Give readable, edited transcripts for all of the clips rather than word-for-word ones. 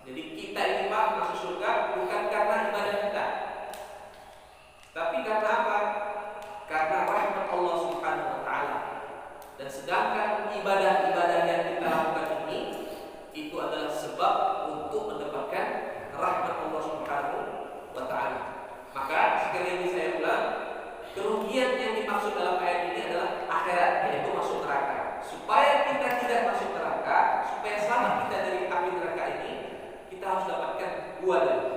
Jadi kita ini Pak masuk surga bukan karena ibadah kita, tapi karena apa? Karena rahmat Allah Subhanahu wa taala. Dan sedangkan ibadah-ibadah yang kita lakukan ini itu adalah sebab untuk mendapatkan rahmat Allah Subhanahu wa taala. Maka sekali lagi saya ulang, kerugian yang dimaksud dalam ayat ini adalah akhirat, yaitu masuk neraka. Supaya kita tidak masuk neraka, supaya selamat kita dari api neraka ini, kita harus dapatkan dua dari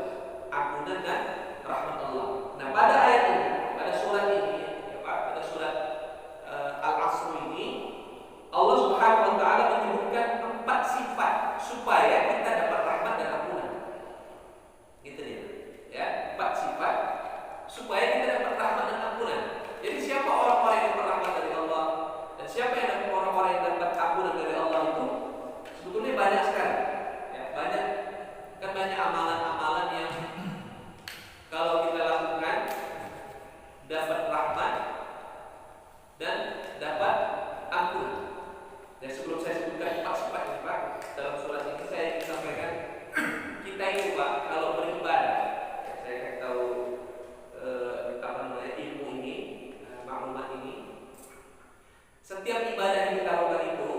ampunan dan rahmat Allah. Nah, pada ayat ini, pada surat ini, ya Pak, pada surat Al-Asr ini, Allah Subhanahu wa taala menyebutkan 4 sifat supaya kita dapat rahmat dan ampunan. Gitu dia. Ya, 4 sifat supaya kita dapat rahmat dan ampunan. Jadi siapa orang-orang yang dapat rahmat dari Allah dan siapa yang dapat orang-orang yang dapat ampunan dari Allah itu sebetulnya banyak sekali. Ya, banyak. Kan banyak amalan-amalan yang kalau kita lakukan dapat rahmat dan dapat ampunan. Dan sebelum saya sebutkan 4 sifat ini Pak, dalam surat ini saya ingin sampaikan kita ini Pak kalau beribadah, ya, saya akan tahu ilmu ini, maklumat ini. Setiap ibadah yang kita lakukan itu,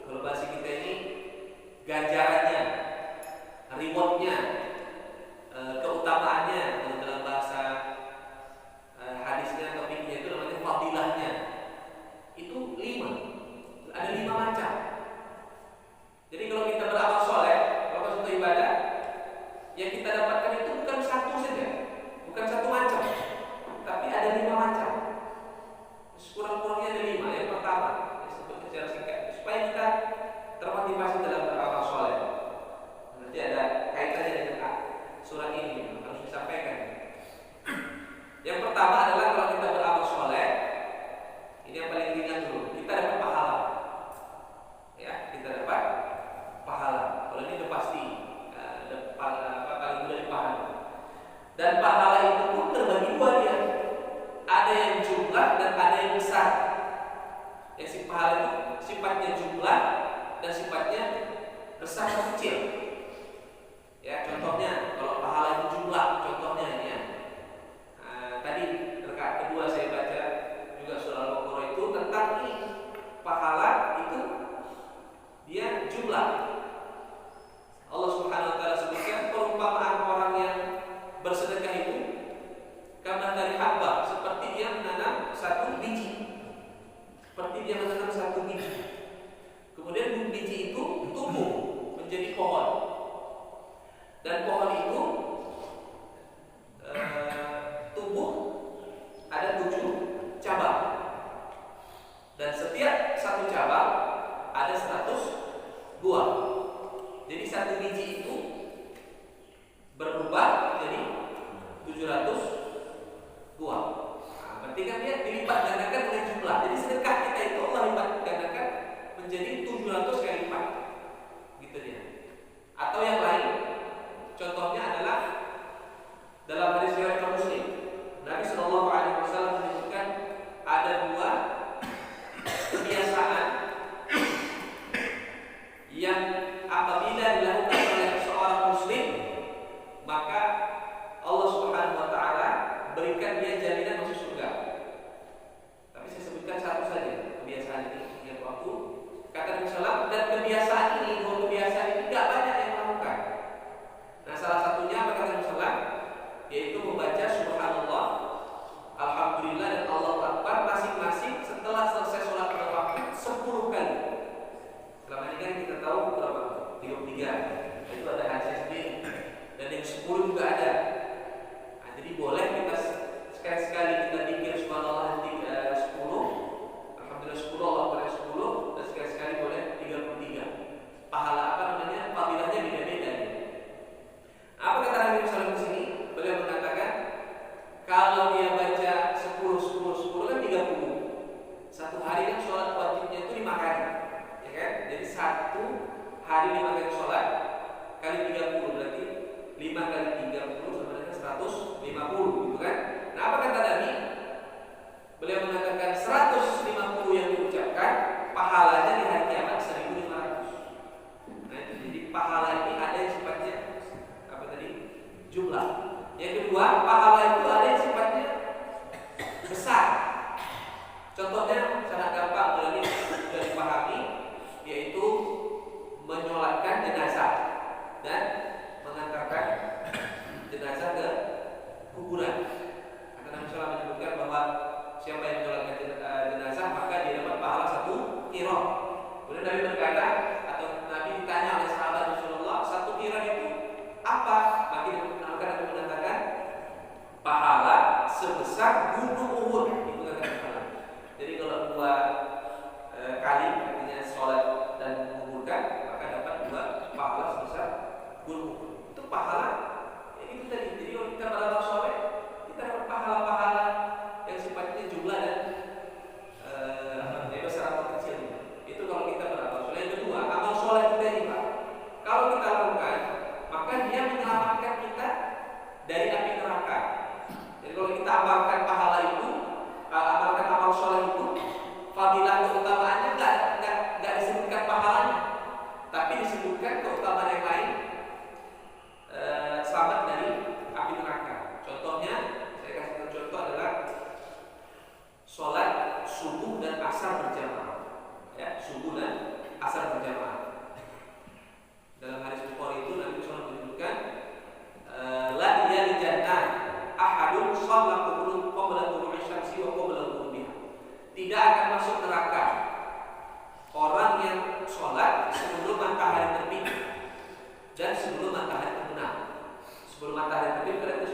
kalau bahasa kita ini ganjarannya, rewardnya, keutamaannya, kalau dalam bahasa hadisnya atau fikihnya itu namanya fadilahnya. Itu 5. Ada 5 macam. Jadi kalau kita beramal soleh, kalau suatu ibadah, yang kita dapatkan itu bukan satu saja, bukan satu macam, tapi ada 5 macam. Kurang-kurangnya ada 5. Yang pertama, sebutnya secara singkat, supaya kita termotivasi dalam beramal soleh. Nanti ada kaitannya dengan surat ini harus disampaikan. Yang pertama adalah kalau kita beramal soleh, ini yang paling ringan dulu, kita dapat pahala. Ya, kita dapat pahala. Kalau ini sudah pasti, paling mudah dipahami. Dan pahala itu pun terbagi 2 dia. Ada yang jumlah dan ada yang besar. Yang si pahala itu sifatnya jumlah dan sifatnya besar atau kecil. Ya, contohnya kalau pahala itu jumlah, contohnya ini ya. Tadi rakaat kedua saya baca juga surah Al-Baqarah itu tentang ini, pahala itu dia jumlah. Allah Subhanahu wa taala sebutkan perumpamaan orang yang bersedekah itu karena dari hamba, seperti dia menanam 1 biji. Seperti dia menanam 1 biji. Kemudian biji itu tumbuh menjadi pohon. Dan pohon itu tumbuh ada 7 cabang. Dan setiap 1 cabang ada 100 buah. Jadi 1 biji itu berubah menjadi 700 buah. Nah, berarti kan dia dilipat gandakan oleh jumlah. Jadi sedekah kita itu Allah lipat gandakan menjadi 700 kali lipat. Gitu dia. Atau yang lain, contohnya adalah dalam hadis riwayat Muslim, Nabi sallallahu alaihi wasallam menyebutkan ada 2 kebiasaan yang apabila dilakukan oleh seorang muslim, maka Allah Subhanahu wa taala berikan dia jaminan masuk surga. Tapi saya sebutkan satu saja kebiasaan ini yang waktu kata Nabi sallallahu, dan kebiasaan ini, 2 kebiasaan ini tidak banyak yang melakukan. Nah, salah satunya apa kata Nabi sallallahu, yaitu membaca subhanallah, alhamdulillah dan Allahu akbar masing-masing setelah selesai sholat pada waktu 10 kali. Selama ini kan kita tahu berapa? 33. Itu ada hadis sendiri. Dan yang 10 juga ada. Nah, jadi boleh kita sekali-sekali kita zikir subhanallah 10, alhamdulillah 10, Allahu akbar 10, dan sekali-sekali boleh 33. Pahala apa namanya? Fadilahnya beda-beda. Apa kata Nabi sallallahu alaihi wasallam? Beliau mengatakan kalau dia baca 10 kan 30. 1 hari kan sholat wajibnya itu 5 kali, ya kan? Jadi 1 hari 5 kali sholat kali 30 berarti 5 kali 30 sama dengan 150. dia menyelamatkan kita dari api neraka. Jadi kalau kita amalkan pahala itu, amalkan amal soleh itu, fadilah keutamaannya nggak disebutkan pahalanya, tapi disebutkan keutamaan yang lain, selamat dari api neraka. Contohnya, saya kasih contoh adalah sholat subuh dan asar berjamaah. Ya, subuh dan asar berjamaah. Dalam hadis Bukhari itu Nabi SAW menyebutkan, la yaljanna ahadun shalla qabla tulu'i syamsi wa qabla ghurubiha. Tidak akan masuk neraka orang yang sholat sebelum matahari terbit dan sebelum matahari terbenam. Sebelum matahari terbit berarti